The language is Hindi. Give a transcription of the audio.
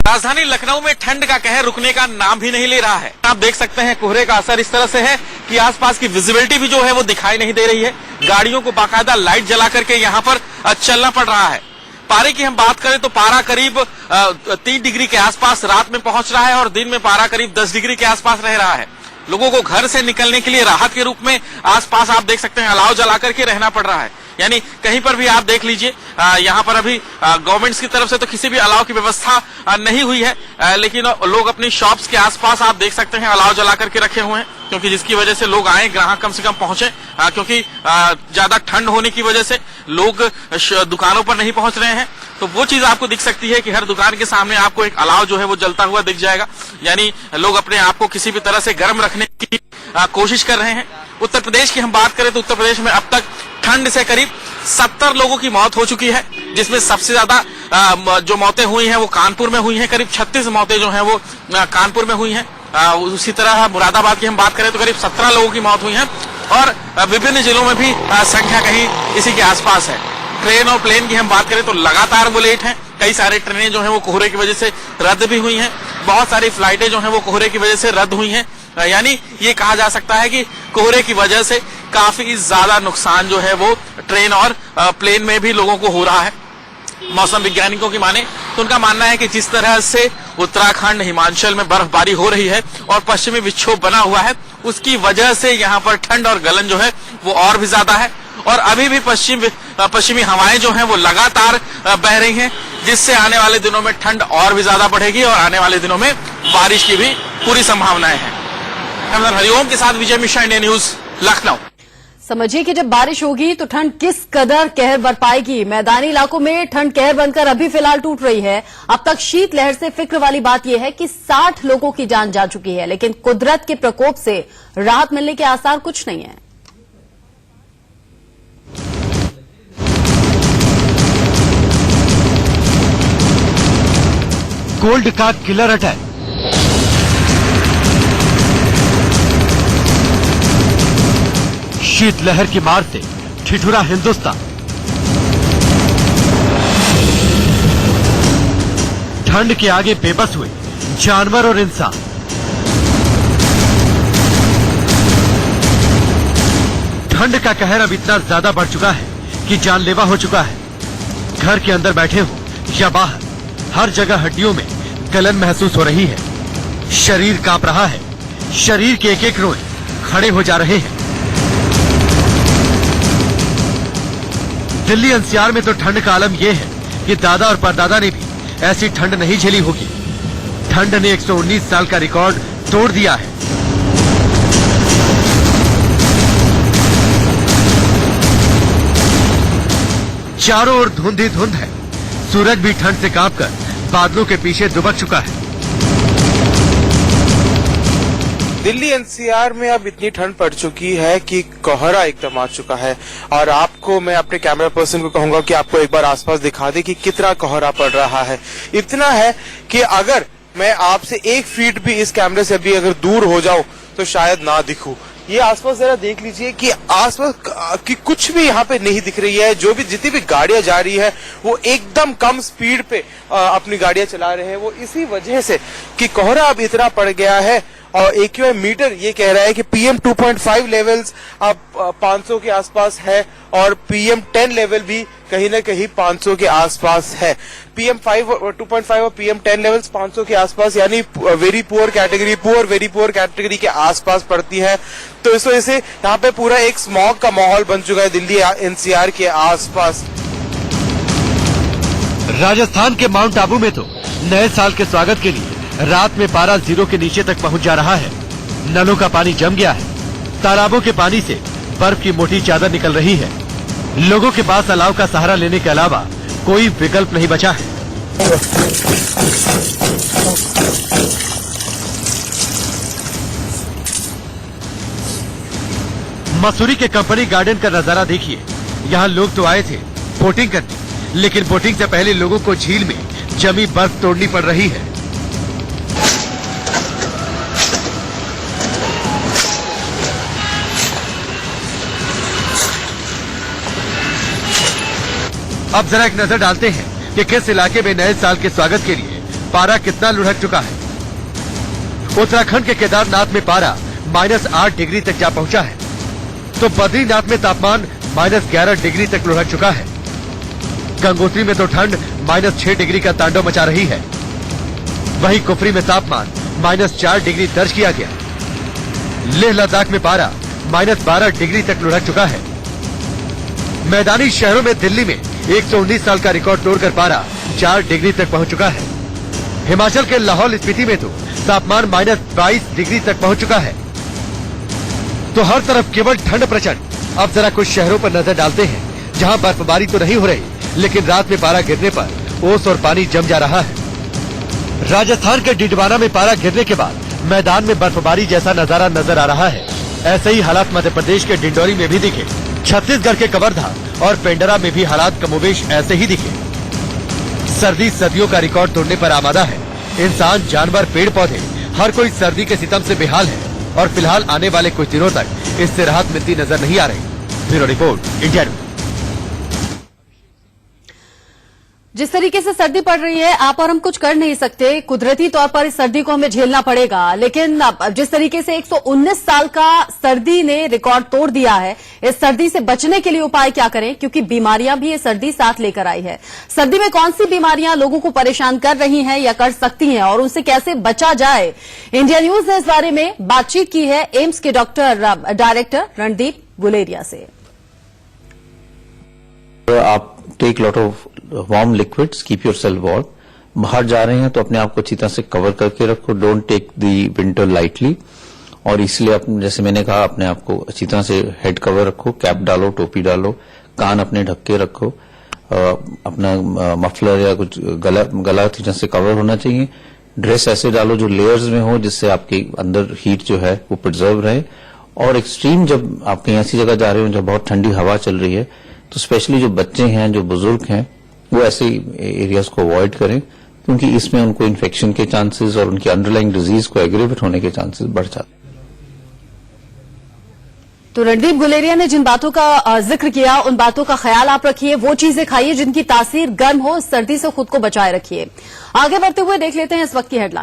राजधानी लखनऊ में ठंड का कहर रुकने का नाम भी नहीं ले रहा है। आप देख सकते हैं कोहरे का असर इस तरह से है कि आसपास की विजिबिलिटी भी जो है वो दिखाई नहीं दे रही है। गाड़ियों को बाकायदा लाइट जला करके यहाँ पर चलना पड़ रहा है। पारे की हम बात करें तो पारा करीब 3 डिग्री के आसपास रात में पहुंच रहा है और दिन में पारा करीब 10 डिग्री के आसपास रह रहा है। लोगों को घर से निकलने के लिए राहत के रूप में आसपास आप देख सकते हैं अलाव जला करके रहना पड़ रहा है। यानी कहीं पर भी आप देख लीजिए, यहाँ पर अभी गवर्नमेंट्स की तरफ से तो किसी भी अलाव की व्यवस्था नहीं हुई है, लेकिन लोग अपनी शॉप्स के आसपास आप देख सकते हैं अलाव जला करके रखे हुए हैं, क्योंकि जिसकी वजह से लोग आए, ग्राहक कम से कम पहुंचे, क्योंकि ज्यादा ठंड होने की वजह से लोग दुकानों पर नहीं पहुंच रहे हैं। तो वो चीज आपको दिख सकती है कि हर दुकान के सामने आपको एक अलाव जो है वो जलता हुआ दिख जाएगा। यानी लोग अपने आप को किसी भी तरह से गर्म रखने की कोशिश कर रहे हैं। उत्तर प्रदेश की हम बात करें तो उत्तर प्रदेश में अब तक ठंड से करीब 70 लोगों की मौत हो चुकी है, जिसमें सबसे ज्यादा जो मौतें हुई हैं वो कानपुर में हुई हैं। करीब 36 मौतें जो हैं वो कानपुर में हुई हैं। उसी तरह मुरादाबाद की हम बात करें तो करीब 17 लोगों की मौत हुई है और विभिन्न जिलों में भी संख्या कहीं इसी के आसपास है। ट्रेन और प्लेन की हम बात करें तो लगातार वो लेट हैं। कई सारे ट्रेनें जो हैं वो कोहरे की वजह से रद्द भी हुई हैं। बहुत सारी फ्लाइटें जो हैं वो कोहरे की वजह से रद्द हुई हैं। यानी ये कहा जा सकता है कि कोहरे की वजह से काफी ज्यादा नुकसान जो है वो ट्रेन और प्लेन में भी लोगों को हो रहा है। मौसम वैज्ञानिकों की माने तो उनका मानना है कि जिस तरह से उत्तराखंड, हिमाचल में बर्फबारी हो रही है और पश्चिमी विक्षोभ बना हुआ है, उसकी वजह से यहाँ पर ठंड और गलन जो है वो और भी ज्यादा है। और अभी भी पश्चिमी हवाएं जो हैं वो लगातार बह रही हैं, जिससे आने वाले दिनों में ठंड और भी ज्यादा बढ़ेगी और आने वाले दिनों में बारिश की भी पूरी संभावनाएं हैं। हरिओम के साथ विजय मिश्रा, इंडिया न्यूज, लखनऊ। समझिए कि जब बारिश होगी तो ठंड किस कदर कहर बरपाएगी। मैदानी इलाकों में ठंड कहर बनकर अभी फिलहाल टूट रही है। अब तक शीतलहर से फिक्र वाली बात यह है कि 60 लोगों की जान जा चुकी है, लेकिन कुदरत के प्रकोप से राहत मिलने के आसार कुछ नहीं है। कोल्ड का किलर अटैक। शीतलहर की मार से ठिठुरा हिंदुस्तान। ठंड के आगे बेबस हुए जानवर और इंसान। ठंड का कहर अब इतना ज्यादा बढ़ चुका है कि जानलेवा हो चुका है। घर के अंदर बैठे हो या बाहर, हर जगह हड्डियों में गलन महसूस हो रही है। शरीर कांप रहा है। शरीर के एक एक रोए खड़े हो जा रहे हैं। दिल्ली एनसीआर में तो ठंड का आलम यह है कि दादा और परदादा ने भी ऐसी ठंड नहीं झेली होगी। ठंड ने 119 साल का रिकॉर्ड तोड़ दिया है। चारों ओर धुंध ही धुंध है। सूरज भी ठंड से कांपकर बादलों के पीछे दुबक चुका है। दिल्ली एनसीआर में अब इतनी ठंड पड़ चुकी है कि कोहरा एकदम आ चुका है। और आपको, मैं अपने कैमरा पर्सन को कहूंगा कि आपको एक बार आसपास दिखा दे कि कितना कोहरा पड़ रहा है। इतना है कि अगर मैं आपसे 1 फीट भी इस कैमरे से अभी अगर दूर हो जाऊं तो शायद ना दिखूं। ये आसपास जरा देख लीजिए कि आसपास की कुछ भी यहाँ पे नहीं दिख रही है। जो भी जितनी भी गाड़ियां जा रही है वो एकदम कम स्पीड पे अपनी गाड़ियां चला रहे हैं। वो इसी वजह से कि कोहरा अब इतना पड़ गया है। और AQI मीटर ये कह रहा है कि PM 2.5 लेवल्स अब 500 के आसपास है और PM 10 लेवल भी कहीं ना कहीं 500 के आसपास है। PM 2.5 और PM 10 लेवल्स 500 के आसपास, यानी very poor category, very poor category के आसपास पड़ती है। तो इस वजह से यहाँ पे पूरा एक स्मॉग का माहौल बन चुका है दिल्ली NCR के आसपास। राजस्थान के माउंट आबू में तो नए साल के स्वागत के लिए रात में पारा 0 के नीचे तक पहुंच जा रहा है। नलों का पानी जम गया है। तालाबों के पानी से बर्फ की मोटी चादर निकल रही है। लोगों के पास अलाव का सहारा लेने के अलावा कोई विकल्प नहीं बचा है। मसूरी के कंपनी गार्डन का नजारा देखिए। यहाँ लोग तो आए थे बोटिंग करने, लेकिन बोटिंग से पहले लोगों को झील में जमी बर्फ तोड़नी पड़ रही है। अब जरा एक नजर डालते हैं कि किस इलाके में नए साल के स्वागत के लिए पारा कितना लुढ़क चुका है। उत्तराखंड के केदारनाथ में पारा -8 डिग्री तक जा पहुंचा है, तो बद्रीनाथ में तापमान -11 डिग्री तक लुढ़क चुका है। गंगोत्री में तो ठंड -6 डिग्री का तांडव मचा रही है। वहीं कुफरी में तापमान -4 डिग्री दर्ज किया गया। लेह लद्दाख में पारा -12 डिग्री तक लुढ़क चुका है। मैदानी शहरों में दिल्ली में 119 साल का रिकॉर्ड तोड़कर पारा 4 डिग्री तक पहुंच चुका है। हिमाचल के लाहौल स्पीति में तो तापमान -22 डिग्री तक पहुंच चुका है। तो हर तरफ केवल ठंड प्रचंड। अब जरा कुछ शहरों पर नजर डालते हैं जहां बर्फबारी तो नहीं हो रही, लेकिन रात में पारा गिरने पर ओस और पानी जम जा रहा है। राजस्थान के डिडवाना में पारा गिरने के बाद मैदान में बर्फबारी जैसा नजारा नजर आ रहा है। ऐसे ही हालात मध्य प्रदेश के डिंडोरी में भी दिखे। छत्तीसगढ़ के कवर्धा और पेंडरा में भी हालात कमोबेश ऐसे ही दिखे। सर्दी सदियों का रिकॉर्ड तोड़ने पर आमादा है। इंसान, जानवर, पेड़ पौधे हर कोई सर्दी के सितम से बेहाल है और फिलहाल आने वाले कुछ दिनों तक इससे राहत मिलती नजर नहीं आ रही। Bureau report, India news. जिस तरीके से सर्दी पड़ रही है, आप और हम कुछ कर नहीं सकते। कुदरती तौर पर इस सर्दी को हमें झेलना पड़ेगा, लेकिन जिस तरीके से 119 साल का सर्दी ने रिकॉर्ड तोड़ दिया है, इस सर्दी से बचने के लिए उपाय क्या करें, क्योंकि बीमारियां भी ये सर्दी साथ लेकर आई है। सर्दी में कौन सी बीमारियां लोगों को परेशान कर रही हैं या कर सकती हैं और उनसे कैसे बचा जाए, इंडिया न्यूज ने इस बारे में बातचीत की है एम्स के डायरेक्टर रणदीप गुलेरिया से। आप take lot of warm liquids, keep yourself warm. बाहर जा रहे हैं तो अपने आप को अच्छी तरह से कवर करके रखो। Don't take the winter lightly. और इसलिए जैसे मैंने कहा, अपने आप को अच्छी तरह से हेड कवर रखो, कैप डालो, टोपी डालो, कान अपने ढक के रखो, अपना मफलर या कुछ गला अच्छी तरह से कवर होना चाहिए। ड्रेस ऐसे डालो जो लेयर्स में हो, जिससे आपके अंदर हीट जो है वो प्रिजर्व रहे। और एक्सट्रीम जब आप कहीं ऐसी जगह जा रहे हो जब बहुत ठंडी हवा चल रही है, तो स्पेशली जो बच्चे हैं, जो बुजुर्ग हैं, वो ऐसे एरियाज को अवॉइड करें, क्योंकि इसमें उनको इन्फेक्शन के चांसेस और उनकी अंडरलाइंग डिजीज को एग्रेवेट होने के चांसेस बढ़ जाते हैं। तो रणदीप गुलेरिया ने जिन बातों का जिक्र किया, उन बातों का ख्याल आप रखिए। वो चीजें खाइए जिनकी तासीर गर्म हो, सर्दी से खुद को बचाए रखिए। आगे बढ़ते हुए देख लेते हैं इस वक्त की हेडलाइन।